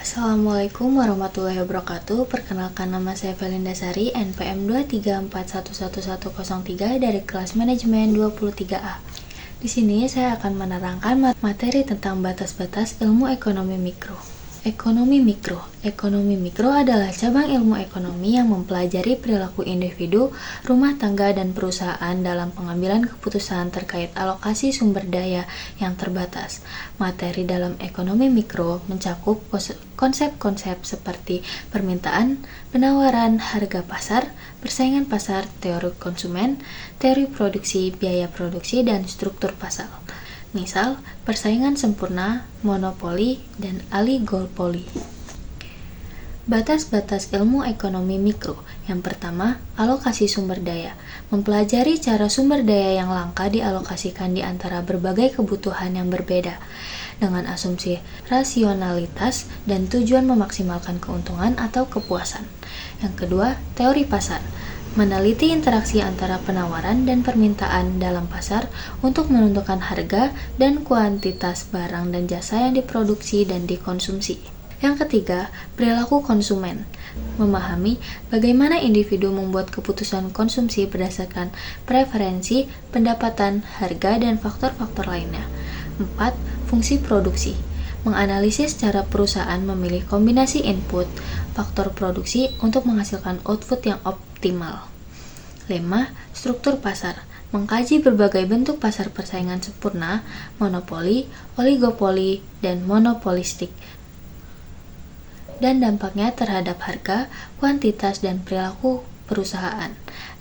Assalamualaikum warahmatullahi wabarakatuh. Perkenalkan, nama saya Felinda Sari, NPM 234111103 dari kelas manajemen 23A. Di sini saya akan menerangkan materi tentang batas-batas ilmu ekonomi mikro. Ekonomi mikro adalah cabang ilmu ekonomi yang mempelajari perilaku individu, rumah tangga, dan perusahaan dalam pengambilan keputusan terkait alokasi sumber daya yang terbatas. Materi dalam ekonomi mikro mencakup konsep-konsep seperti permintaan, penawaran, harga pasar, persaingan pasar, teori konsumen, teori produksi, biaya produksi, dan struktur pasar. Misal, persaingan sempurna, monopoli, dan oligopoli. Batas-batas ilmu ekonomi mikro. Yang pertama, alokasi sumber daya. Mempelajari cara sumber daya yang langka dialokasikan di antara berbagai kebutuhan yang berbeda, dengan asumsi rasionalitas dan tujuan memaksimalkan keuntungan atau kepuasan. Yang kedua, teori pasar. Meneliti interaksi antara penawaran dan permintaan dalam pasar untuk menentukan harga dan kuantitas barang dan jasa yang diproduksi dan dikonsumsi. Yang ketiga, perilaku konsumen. Memahami bagaimana individu membuat keputusan konsumsi berdasarkan preferensi, pendapatan, harga, dan faktor-faktor lainnya. 4. Fungsi produksi. Menganalisis cara perusahaan memilih kombinasi input, faktor produksi untuk menghasilkan output yang optimal. 5. Struktur pasar. Mengkaji berbagai bentuk pasar persaingan sempurna, monopoli, oligopoli, dan monopolistik, dan dampaknya terhadap harga, kuantitas, dan perilaku perusahaan.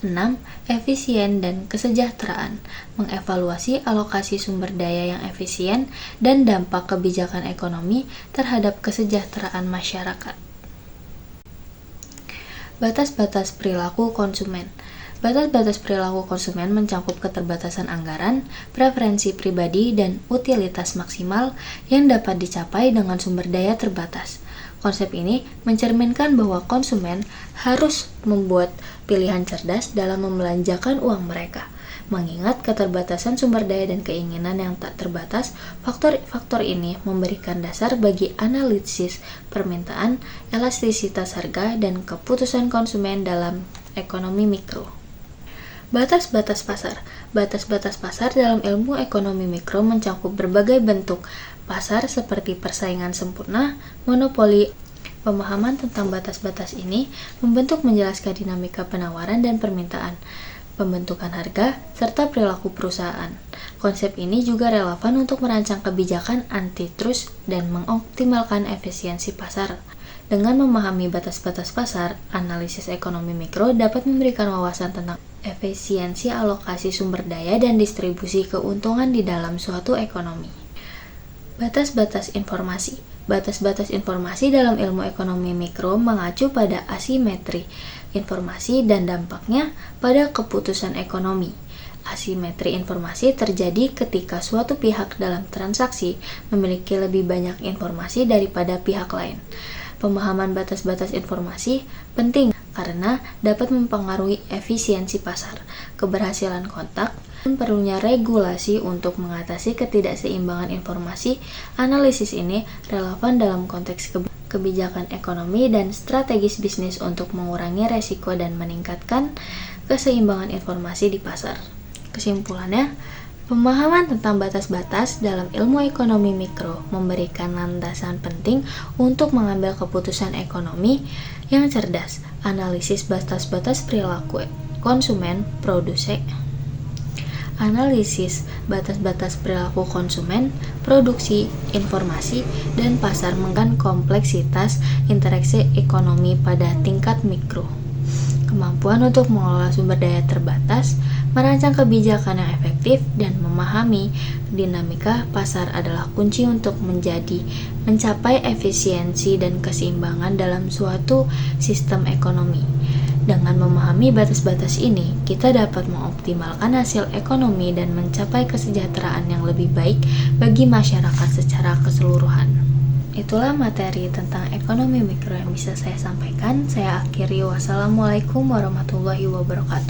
6. Efisien dan kesejahteraan. Mengevaluasi alokasi sumber daya yang efisien dan dampak kebijakan ekonomi terhadap kesejahteraan masyarakat. Batas-batas perilaku konsumen. Batas-batas perilaku konsumen mencakup keterbatasan anggaran, preferensi pribadi, dan utilitas maksimal yang dapat dicapai dengan sumber daya terbatas. Konsep ini mencerminkan bahwa konsumen harus membuat pilihan cerdas dalam membelanjakan uang mereka. Mengingat keterbatasan sumber daya dan keinginan yang tak terbatas, faktor-faktor ini memberikan dasar bagi analisis permintaan, elastisitas harga, dan keputusan konsumen dalam ekonomi mikro. Batas-batas pasar. Batas-batas pasar dalam ilmu ekonomi mikro mencakup berbagai bentuk pasar seperti persaingan sempurna, monopoli. Pemahaman tentang batas-batas ini membentuk menjelaskan dinamika penawaran dan permintaan, pembentukan harga, serta perilaku perusahaan. Konsep ini juga relevan untuk merancang kebijakan antitrust dan mengoptimalkan efisiensi pasar. Dengan memahami batas-batas pasar, analisis ekonomi mikro dapat memberikan wawasan tentang efisiensi alokasi sumber daya dan distribusi keuntungan di dalam suatu ekonomi. Batas-batas informasi. Batas-batas informasi dalam ilmu ekonomi mikro mengacu pada asimetri informasi dan dampaknya pada keputusan ekonomi. Asimetri informasi terjadi ketika suatu pihak dalam transaksi memiliki lebih banyak informasi daripada pihak lain. Pemahaman batas-batas informasi penting karena dapat mempengaruhi efisiensi pasar, keberhasilan kontak, dan perlunya regulasi untuk mengatasi ketidakseimbangan informasi. Analisis ini relevan dalam konteks kebijakan ekonomi dan strategis bisnis untuk mengurangi resiko dan meningkatkan keseimbangan informasi di pasar. Kesimpulannya, pemahaman tentang batas-batas dalam ilmu ekonomi mikro memberikan landasan penting untuk mengambil keputusan ekonomi yang cerdas. Analisis batas-batas perilaku konsumen, analisis batas-batas perilaku konsumen, produksi, informasi, dan pasar menggunakan kompleksitas interaksi ekonomi pada tingkat mikro. Kemampuan untuk mengelola sumber daya terbatas, merancang kebijakan yang efektif, dan memahami dinamika pasar adalah kunci untuk mencapai efisiensi dan keseimbangan dalam suatu sistem ekonomi. Dengan memahami batas-batas ini, kita dapat mengoptimalkan hasil ekonomi dan mencapai kesejahteraan yang lebih baik bagi masyarakat secara keseluruhan. Itulah materi tentang ekonomi mikro yang bisa saya sampaikan. Saya akhiri, wassalamualaikum warahmatullahi wabarakatuh.